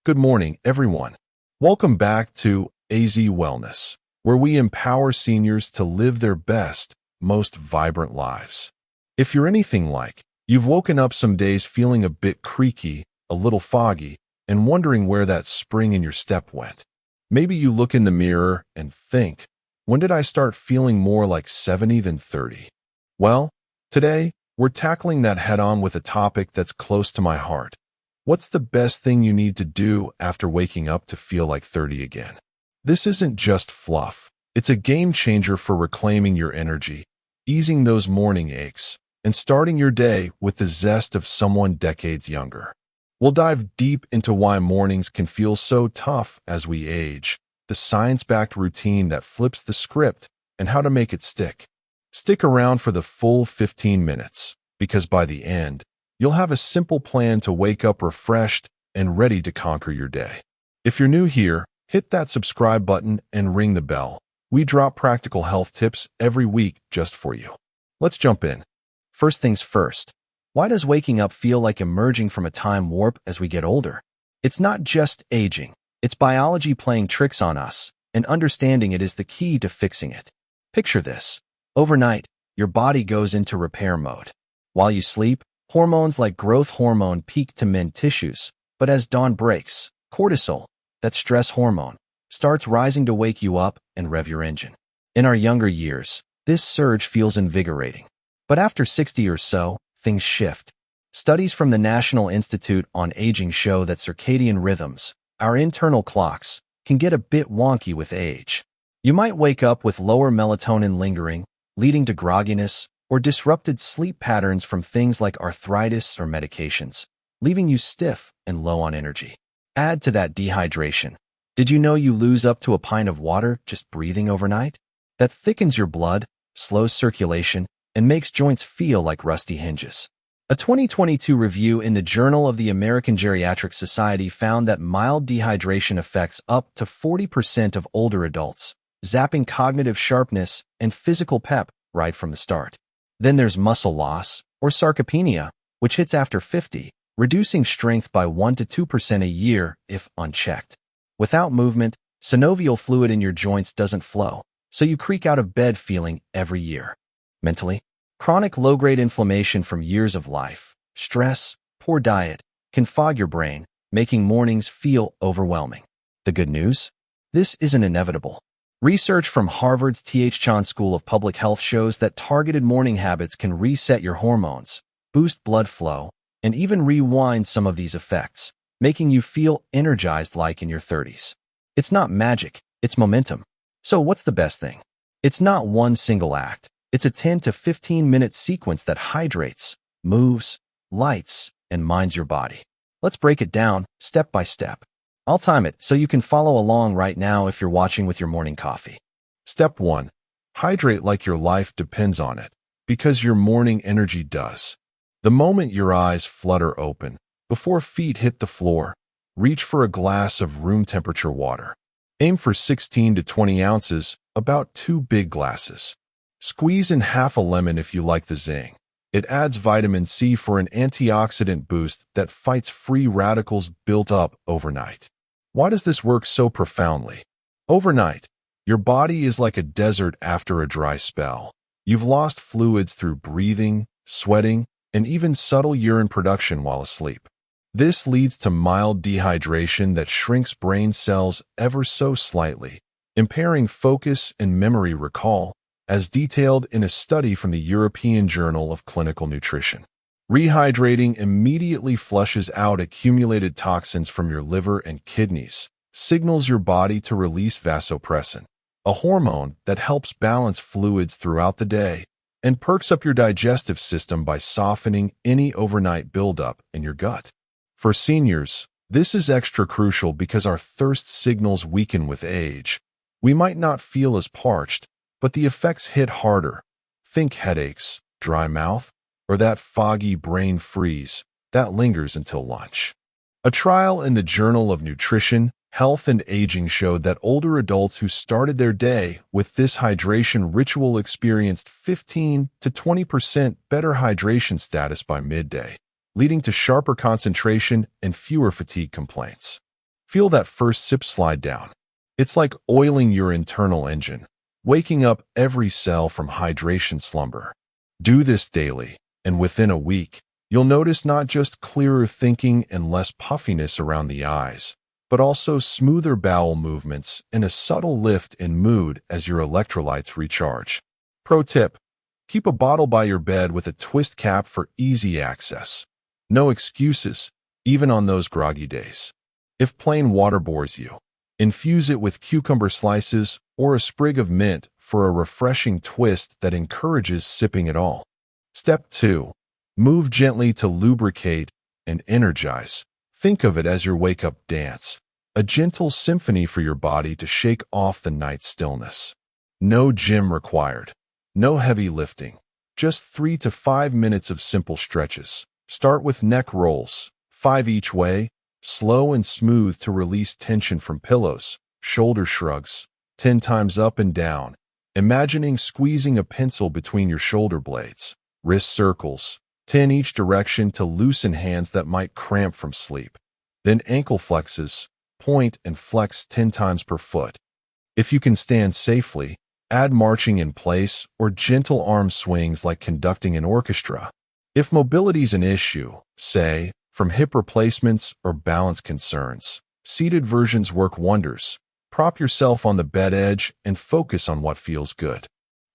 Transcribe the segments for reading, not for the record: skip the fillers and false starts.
Good morning, everyone. Welcome back to AZ Wellness, where we empower seniors to live their best, most vibrant lives. If you're anything like, you've woken up some days feeling a bit creaky, a little foggy, and wondering where that spring in your step went. Maybe you look in the mirror and think, when did I start feeling more like 70 than 30? Well, today, we're tackling that head-on with a topic that's close to my heart. What's the best thing you need to do after waking up to feel like 30 again? This isn't just fluff. It's a game changer for reclaiming your energy, easing those morning aches, and starting your day with the zest of someone decades younger. We'll dive deep into why mornings can feel so tough as we age, the science-backed routine that flips the script, and how to make it stick. Stick around for the full 15 minutes, because by the end, you'll have a simple plan to wake up refreshed and ready to conquer your day. If you're new here, hit that subscribe button and ring the bell. We drop practical health tips every week just for you. Let's jump in. First things first, why does waking up feel like emerging from a time warp as we get older? It's not just aging. It's biology playing tricks on us, and understanding it is the key to fixing it. Picture this. Overnight, your body goes into repair mode. While you sleep, hormones like growth hormone peak to mend tissues, but as dawn breaks, cortisol, that stress hormone, starts rising to wake you up and rev your engine. In our younger years, this surge feels invigorating. But after 60 or so, things shift. Studies from the National Institute on Aging show that circadian rhythms, our internal clocks, can get a bit wonky with age. You might wake up with lower melatonin lingering, leading to grogginess, or disrupted sleep patterns from things like arthritis or medications, leaving you stiff and low on energy. Add to that dehydration. Did you know you lose up to a pint of water just breathing overnight? That thickens your blood, slows circulation, and makes joints feel like rusty hinges. A 2022 review in the Journal of the American Geriatric Society found that mild dehydration affects up to 40% of older adults, zapping cognitive sharpness and physical pep right from the start. Then there's muscle loss, or sarcopenia, which hits after 50, reducing strength by 1 to 2% a year if unchecked. Without movement, synovial fluid in your joints doesn't flow, so you creak out of bed feeling every year. Mentally, chronic low-grade inflammation from years of life, stress, poor diet, can fog your brain, making mornings feel overwhelming. The good news? This isn't inevitable. Research from Harvard's Th Chan School of Public Health shows that targeted morning habits can reset your hormones, boost blood flow, and even rewind some of these effects, making you feel energized like in your 30s. It's not magic, it's momentum. So what's the best thing? It's not one single act. It's a 10 to 15-minute sequence that hydrates, moves, lights, and minds your body. Let's break it down step by step. I'll time it so you can follow along right now if you're watching with your morning coffee. Step 1. Hydrate like your life depends on it, because your morning energy does. The moment your eyes flutter open, before feet hit the floor, reach for a glass of room temperature water. Aim for 16 to 20 ounces, about 2 big glasses. Squeeze in half a lemon if you like the zing. It adds vitamin C for an antioxidant boost that fights free radicals built up overnight. Why does this work so profoundly? Overnight, your body is like a desert after a dry spell. You've lost fluids through breathing, sweating, and even subtle urine production while asleep. This leads to mild dehydration that shrinks brain cells ever so slightly, impairing focus and memory recall, as detailed in a study from the European Journal of Clinical Nutrition. Rehydrating immediately flushes out accumulated toxins from your liver and kidneys, signals your body to release vasopressin, a hormone that helps balance fluids throughout the day, and perks up your digestive system by softening any overnight buildup in your gut. For seniors, this is extra crucial because our thirst signals weaken with age. We might not feel as parched, but the effects hit harder. Think headaches, dry mouth, or that foggy brain freeze that lingers until lunch. A trial in the Journal of Nutrition, Health and Aging showed that older adults who started their day with this hydration ritual experienced 15 to 20% better hydration status by midday, leading to sharper concentration and fewer fatigue complaints. Feel that first sip slide down. It's like oiling your internal engine, waking up every cell from hydration slumber. Do this daily, and within a week, you'll notice not just clearer thinking and less puffiness around the eyes, but also smoother bowel movements and a subtle lift in mood as your electrolytes recharge. Pro tip: keep a bottle by your bed with a twist cap for easy access. No excuses, even on those groggy days. If plain water bores you, infuse it with cucumber slices or a sprig of mint for a refreshing twist that encourages sipping it all. Step 2. Move gently to lubricate and energize. Think of it as your wake-up dance, a gentle symphony for your body to shake off the night's stillness. No gym required. No heavy lifting. Just 3 to 5 minutes of simple stretches. Start with neck rolls, 5 each way, slow and smooth to release tension from pillows. Shoulder shrugs, 10 times up and down, imagining squeezing a pencil between your shoulder blades. Wrist circles, 10 each direction to loosen hands that might cramp from sleep. Then ankle flexes, point and flex 10 times per foot. If you can stand safely, add marching in place or gentle arm swings like conducting an orchestra. If mobility's an issue, say, from hip replacements or balance concerns, seated versions work wonders. Prop yourself on the bed edge and focus on what feels good.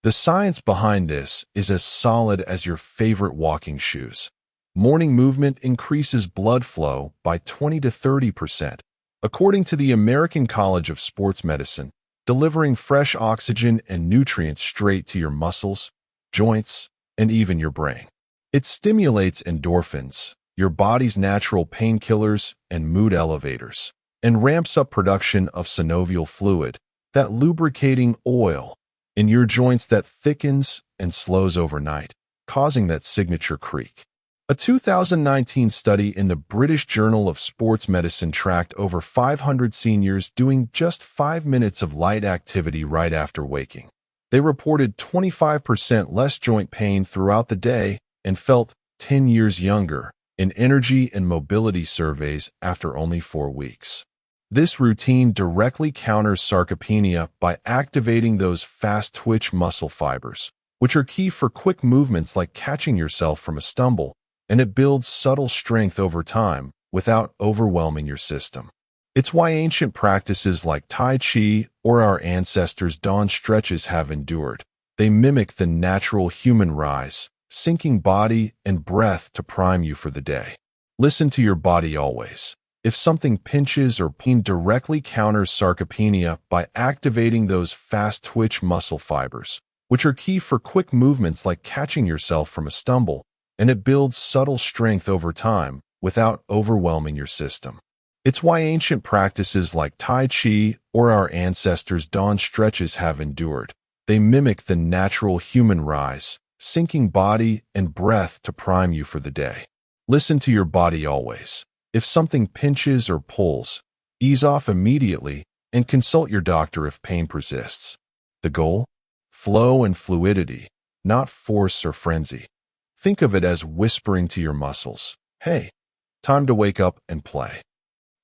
The science behind this is as solid as your favorite walking shoes. Morning movement increases blood flow by 20 to 30%, according to the American College of Sports Medicine, delivering fresh oxygen and nutrients straight to your muscles, joints, and even your brain. It stimulates endorphins, your body's natural painkillers and mood elevators, and ramps up production of synovial fluid, that lubricating oil, in your joints that thickens and slows overnight, causing that signature creak. A 2019 study in the British Journal of Sports Medicine tracked over 500 seniors doing just 5 minutes of light activity right after waking. They reported 25% less joint pain throughout the day and felt 10 years younger in energy and mobility surveys after only 4 weeks. This routine directly counters sarcopenia by activating those fast-twitch muscle fibers, which are key for quick movements like catching yourself from a stumble, and it builds subtle strength over time without overwhelming your system. It's why ancient practices like Tai Chi or our ancestors' dawn stretches have endured. They mimic the natural human rise, syncing body and breath to prime you for the day. Listen to your body always. If something pinches or pain directly counters sarcopenia by activating those fast-twitch muscle fibers, which are key for quick movements like catching yourself from a stumble, and it builds subtle strength over time without overwhelming your system. It's why ancient practices like Tai Chi or our ancestors' dawn stretches have endured. They mimic the natural human rise, syncing body and breath to prime you for the day. Listen to your body always. If something pinches or pulls, ease off immediately and consult your doctor if pain persists. The goal? Flow and fluidity, not force or frenzy. Think of it as whispering to your muscles, "Hey, time to wake up and play."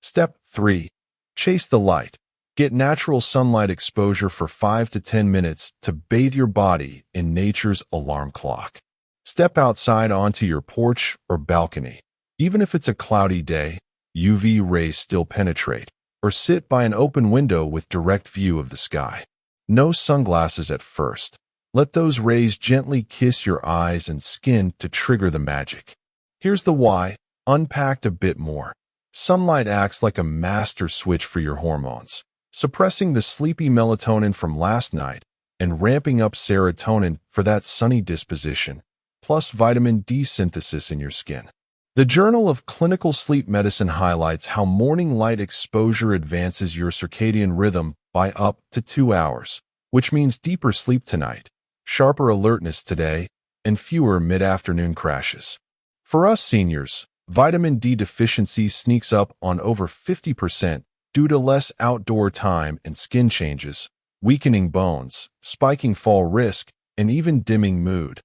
Step 3. Chase the light. Get natural sunlight exposure for 5 to 10 minutes to bathe your body in nature's alarm clock. Step outside onto your porch or balcony. Even if it's a cloudy day, UV rays still penetrate, or sit by an open window with direct view of the sky. No sunglasses at first. Let those rays gently kiss your eyes and skin to trigger the magic. Here's the why, unpacked a bit more. Sunlight acts like a master switch for your hormones, suppressing the sleepy melatonin from last night and ramping up serotonin for that sunny disposition, plus vitamin D synthesis in your skin. The Journal of Clinical Sleep Medicine highlights how morning light exposure advances your circadian rhythm by up to 2 hours, which means deeper sleep tonight, sharper alertness today, and fewer mid-afternoon crashes. For us seniors, vitamin D deficiency sneaks up on over 50% due to less outdoor time and skin changes, weakening bones, spiking fall risk, and even dimming mood.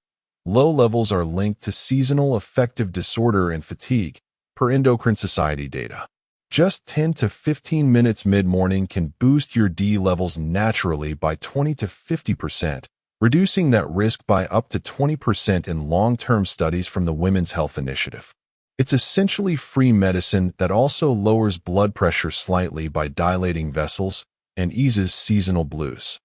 Low levels are linked to seasonal affective disorder and fatigue, per Endocrine Society data. Just 10 to 15 minutes mid-morning can boost your D levels naturally by 20 to 50%, reducing that risk by up to 20% in long-term studies from the Women's Health Initiative. It's essentially free medicine that also lowers blood pressure slightly by dilating vessels and eases seasonal blues.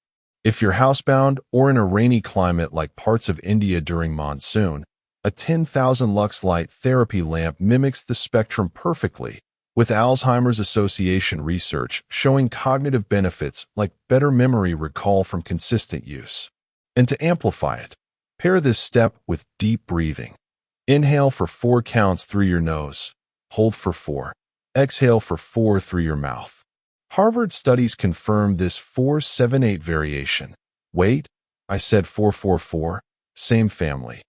If you're housebound or in a rainy climate like parts of India during monsoon, a 10,000 lux light therapy lamp mimics the spectrum perfectly, with Alzheimer's Association research showing cognitive benefits like better memory recall from consistent use. And to amplify it, pair this step with deep breathing. Inhale for 4 counts through your nose, hold for 4, exhale for 4 through your mouth. Harvard studies confirm this 4-7-8 variation. Wait, I said 4-4-4, same family.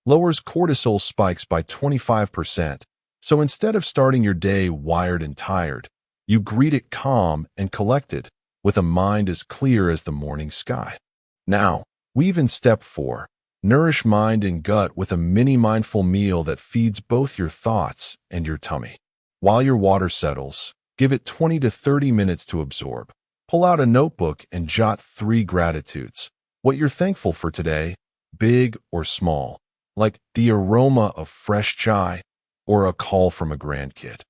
Lowers cortisol spikes by 25%. So instead of starting your day wired and tired, you greet it calm and collected, with a mind as clear as the morning sky. Now, weave in step 4. Nourish mind and gut with a mini mindful meal that feeds both your thoughts and your tummy. While your water settles, give it 20 to 30 minutes to absorb. Pull out a notebook and jot 3 gratitudes. What you're thankful for today, big or small, like the aroma of fresh chai, or a call from a grandkid.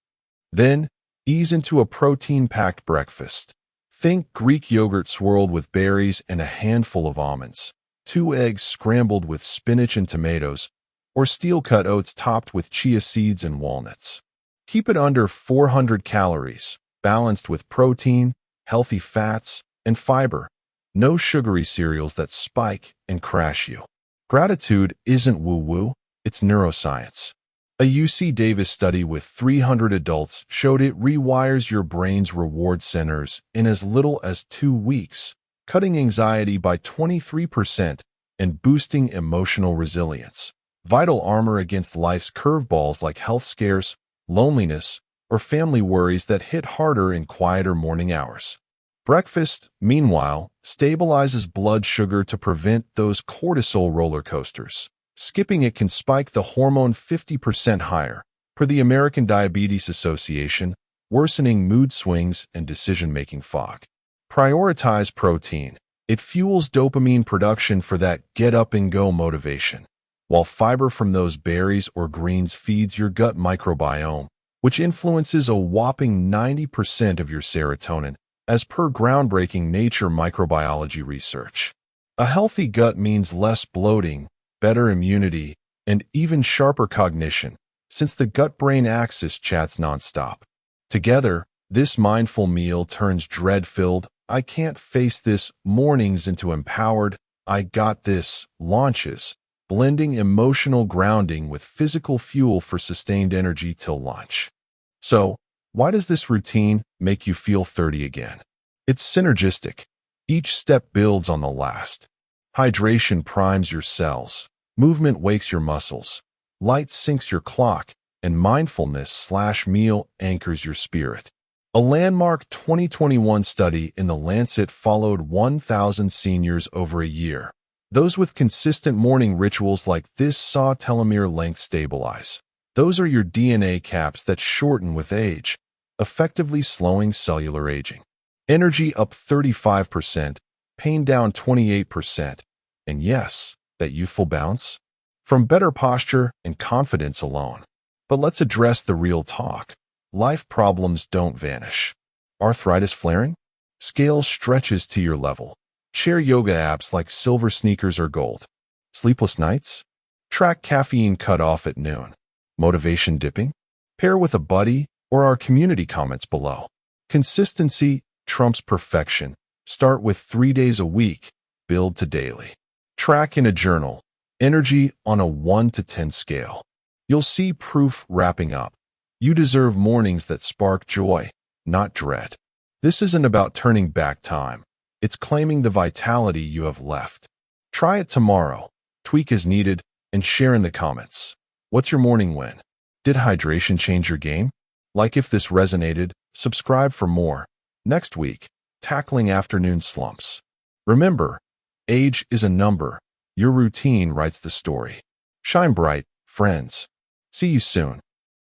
Then, ease into a protein-packed breakfast. Think Greek yogurt swirled with berries and a handful of almonds, 2 eggs scrambled with spinach and tomatoes, or steel-cut oats topped with chia seeds and walnuts. Keep it under 400 calories, balanced with protein, healthy fats, and fiber. No sugary cereals that spike and crash you. Gratitude isn't woo-woo, it's neuroscience. A UC Davis study with 300 adults showed it rewires your brain's reward centers in as little as 2 weeks, cutting anxiety by 23% and boosting emotional resilience. Vital armor against life's curveballs like health scares, loneliness, or family worries that hit harder in quieter morning hours. Breakfast, meanwhile, stabilizes blood sugar to prevent those cortisol roller coasters. Skipping it can spike the hormone 50% higher, per the American Diabetes Association, worsening mood swings and decision-making fog. Prioritize protein. It fuels dopamine production for that get-up-and-go motivation, while fiber from those berries or greens feeds your gut microbiome, which influences a whopping 90% of your serotonin, as per groundbreaking Nature microbiology research. A healthy gut means less bloating, better immunity, and even sharper cognition, since the gut-brain axis chats nonstop. Together, this mindful meal turns dread-filled, I can't face this mornings into empowered, I got this launches, blending emotional grounding with physical fuel for sustained energy till lunch. So, why does this routine make you feel 30 again? It's synergistic. Each step builds on the last. Hydration primes your cells. Movement wakes your muscles, light syncs your clock, and mindfulness/meal anchors your spirit. A landmark 2021 study in The Lancet followed 1,000 seniors over a year. Those with consistent morning rituals like this saw telomere length stabilize. Those are your DNA caps that shorten with age, effectively slowing cellular aging. Energy up 35%, pain down 28%, and yes, that youthful bounce? From better posture and confidence alone. But let's address the real talk. Life problems don't vanish. Arthritis flaring? Scale stretches to your level. Share yoga apps like silver sneakers or gold. Sleepless nights? Track caffeine cut off at noon. Motivation dipping? Pair with a buddy or our community comments below. Consistency trumps perfection. Start with 3 days a week. Build to daily. Track in a journal. Energy on a 1 to 10 scale. You'll see proof wrapping up. You deserve mornings that spark joy, not dread. This isn't about turning back time. It's claiming the vitality you have left. Try it tomorrow. Tweak as needed and share in the comments. What's your morning win? Did hydration change your game? Like if this resonated, subscribe for more. Next week, tackling afternoon slumps. Remember, age is a number. Your routine writes the story. Shine bright, friends. See you soon.